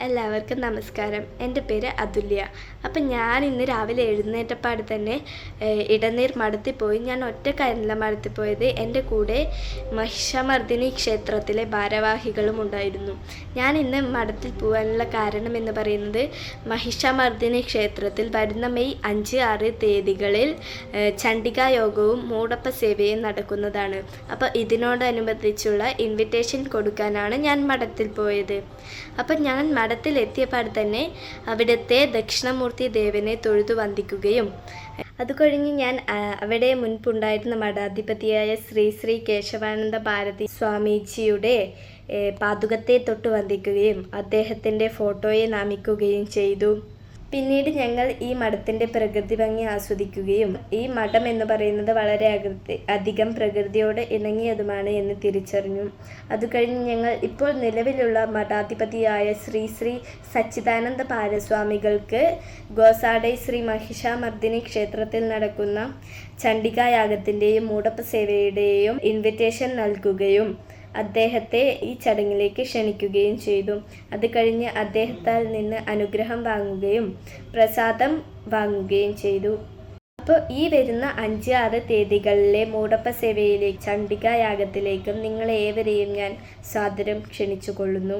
എല്ലാവർക്കും നമസ്കാരം. എൻ്റെ പേര് അതുല്യ. അപ്പം ഞാൻ ഇന്ന് രാവിലെ എഴുന്നേറ്റപ്പാട് തന്നെ ഇടനീർ മഠത്തിൽ പോയി. ഞാൻ ഒറ്റക്കായിരുന്നില്ല മഠത്തിൽ പോയത്. എൻ്റെ കൂടെ മഹിഷമർദിനി ക്ഷേത്രത്തിലെ ഭാരവാഹികളും ഉണ്ടായിരുന്നു. ഞാൻ ഇന്ന് മഠത്തിൽ പോകാനുള്ള കാരണം എന്ന് പറയുന്നത് മഹിഷമർദിനി ക്ഷേത്രത്തിൽ വരുന്ന മെയ് 5, 6 തീയതികളിൽ ചണ്ഡികാ യോഗവും മൂടപ്പ സേവയും നടക്കുന്നതാണ്. അപ്പോൾ ഇതിനോടനുബന്ധിച്ചുള്ള ഇൻവിറ്റേഷൻ കൊടുക്കാനാണ് ഞാൻ മഠത്തിൽ പോയത്. അപ്പം ഞാൻ മഠത്തിലെത്തിയപ്പോൾ തന്നെ അവിടുത്തെ ദക്ഷിണമൂർത്തി ദേവനെ തൊഴുതു വന്ദിക്കുകയും അത് കഴിഞ്ഞ് ഞാൻ അവിടെ മുൻപുണ്ടായിരുന്ന മഠാധിപതിയായ ശ്രീ ശ്രീ കേശവാനന്ദ ഭാരതി സ്വാമിജിയുടെ പാദുകത്തെ തൊട്ട് വന്ദിക്കുകയും അദ്ദേഹത്തിൻ്റെ ഫോട്ടോയെ നമിക്കുകയും ചെയ്തു. പിന്നീട് ഞങ്ങൾ ഈ മഠത്തിൻ്റെ പ്രകൃതി ഭംഗി ആസ്വദിക്കുകയും ഈ മഠം എന്ന് പറയുന്നത് വളരെ അധികം പ്രകൃതിയോട് ഇണങ്ങിയതുമാണ് എന്ന് തിരിച്ചറിഞ്ഞു. അതുകഴിഞ്ഞ് ഞങ്ങൾ ഇപ്പോൾ നിലവിലുള്ള മഠാധിപതിയായ ശ്രീ ശ്രീ സച്ചിദാനന്ദ ഭാരസ്വാമികൾക്ക് ഗോസാഡൈ ശ്രീ മഹിഷാമർദിനി ക്ഷേത്രത്തിൽ നടക്കുന്ന ചണ്ഡികായാഗത്തിൻ്റെയും മൂടപ്പ സേവയുടെയും ഇൻവിറ്റേഷൻ നൽകുകയും അദ്ദേഹത്തെ ഈ ചടങ്ങിലേക്ക് ക്ഷണിക്കുകയും ചെയ്തു. അത് കഴിഞ്ഞ് അദ്ദേഹത്താൽ നിന്ന് അനുഗ്രഹം വാങ്ങുകയും പ്രസാദം വാങ്ങുകയും ചെയ്തു. അപ്പോൾ ഈ വരുന്ന 5, 6 തീയതികളിലെ മൂടപ്പ സേവയിലേക്ക് ചണ്ഡികായാഗത്തിലേക്കും നിങ്ങളേവരെയും ഞാൻ സാദരം ക്ഷണിച്ചു കൊള്ളുന്നു.